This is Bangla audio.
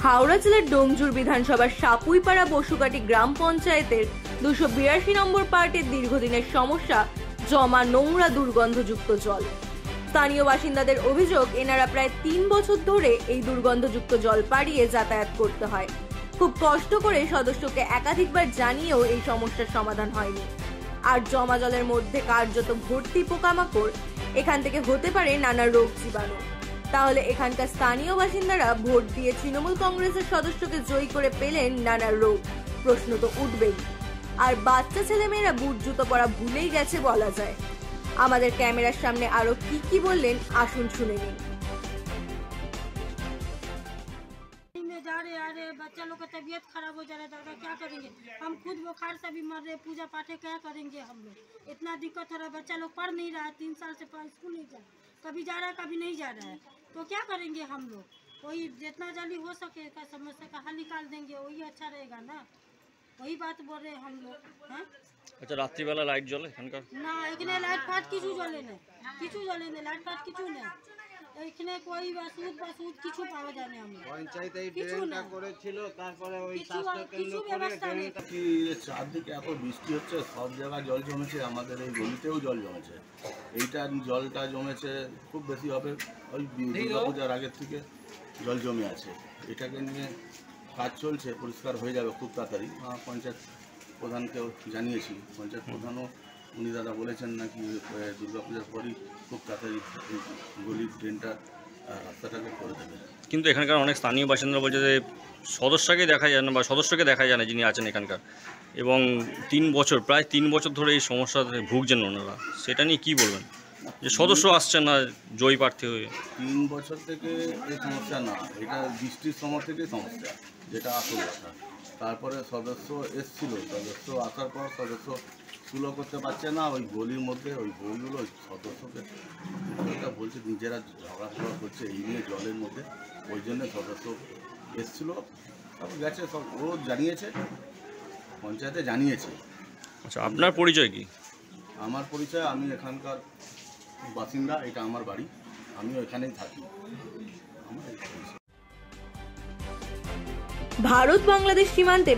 হাওড়া জেলার ডোমজুর বিধানসভার সাপুইপাড়া বসুকাটি গ্রাম পঞ্চায়েতের 282 নম্বর পার্টের দীর্ঘদিনের সমস্যা জমা নোংরা দুর্গন্ধযুক্ত জল। স্থানীয় বাসিন্দাদের অভিযোগ, এনারা প্রায় 3 বছর ধরে এই দুর্গন্ধযুক্ত জল পাড়িয়ে যাতায়াত করতে হয়। খুব কষ্ট করে সদস্যকে একাধিকবার জানিয়েও এই সমস্যার সমাধান হয়নি। আর জমা জলের মধ্যে কার্যত ভর্তি পোকামাকড়, এখান থেকে হতে পারে নানা রোগ জীবাণু। তাহলে এখানকার স্থানীয় বাসিন্দারা ভোট দিয়ে তৃণমূল কংগ্রেসের সদস্যকে জয়ী করে পেলেন নানা রোগ, প্রশ্ন তো উঠবেই। আর বাচ্চা ছেলেমেয়েরা বুট জুতো পরা ভুলেই গেছে বলা যায়। আমাদের ক্যামেরার সামনে আরো কি বললেন আসুন শুনে নিন। जा रहे बच्चा लोग का तबीयत खराब हो जा रहा है, तो क्या करेंगे हम? खुद बुखार से भी मर रहे, पूजा पाठे क्या करेंगे हम लोग? इतना दिक्कत हो रहा है, बच्चा लोग पढ़ नहीं रहा है, 3 साल से स्कूल नहीं जा, कभी जा रहा है कभी नहीं जा रहा है, तो क्या करेंगे हम लोग? वही जितना जल्दी हो सके का समस्या का हल निकाल देंगे, वही अच्छा रहेगा ना। वही बात बोल रहे हम लोग हैं। अच्छा, रात्रि वाला लाइट जले एखानकार ना? एखने लाइट फाट किछु जले ना, लाइट फाट किछु ना, এখানে কই বাসুদ কিছু পাওয়া যায় না। আমরা পঞ্চায়েত এই ড্রেনটা করেছিল, তারপরে ওই স্বাস্থ্য কেন্দ্র করে ড্রেনটা কি চারদিকে এত বৃষ্টি হচ্ছে, সব জায়গায় জল জমেছে, আমাদের এই গলিতেও জল জমেছে। এইটা জলটা জমেছে খুব বেশি হবে, ওই দুর্গাপূজার আগের থেকে জল জমে আছে। এটাকে নিয়ে কাজ চলছে, পরিষ্কার হয়ে যাবে খুব তাড়াতাড়ি। পঞ্চায়েত প্রধানকেও জানিয়েছি, পঞ্চায়েত প্রধানও উনি দাদা বলেছেন নাকি দুর্গাপূজার পরই খুব তাড়াতাড়ি গলির ড্রেনটা রাস্তাটাকে করে দেবে। কিন্তু এখানকার অনেক স্থানীয় বাসিন্দারা বলছে যে সদস্যকে দেখা যায় না বা সদস্যকে দেখা যায় না যিনি আছেন এখানকার, এবং প্রায় 3 বছর ধরে এই সমস্যাতে ভুগছেন ওনারা। সেটা নিয়ে কি বলবেন, যে সদস্য আসছেন না জয়ী প্রার্থী হয়ে? 3 বছর থেকে এই সমস্যা না, এটা বৃষ্টির সময় থেকে সমস্যা, যেটা আসল কথা। তারপরে সদস্য এসছিল, সদস্য আসার পর সদস্য স্কুলও করতে পারছে না, ওই গলির মধ্যে ওই বইগুলো সদস্যকে বলছে নিজেরা ঝগড়া করছে এই নিয়ে জলের মধ্যে, ওই জন্য সদস্য এসছিল, সব গেছে, সব ও জানিয়েছে, পঞ্চায়েতে জানিয়েছে। আচ্ছা, আপনার পরিচয় কি? আমার পরিচয়, আমি এখানকার বাসিন্দা, এটা আমার বাড়ি, আমিও এখানেই থাকি। ভারত বাংলাদেশ সীমান্তে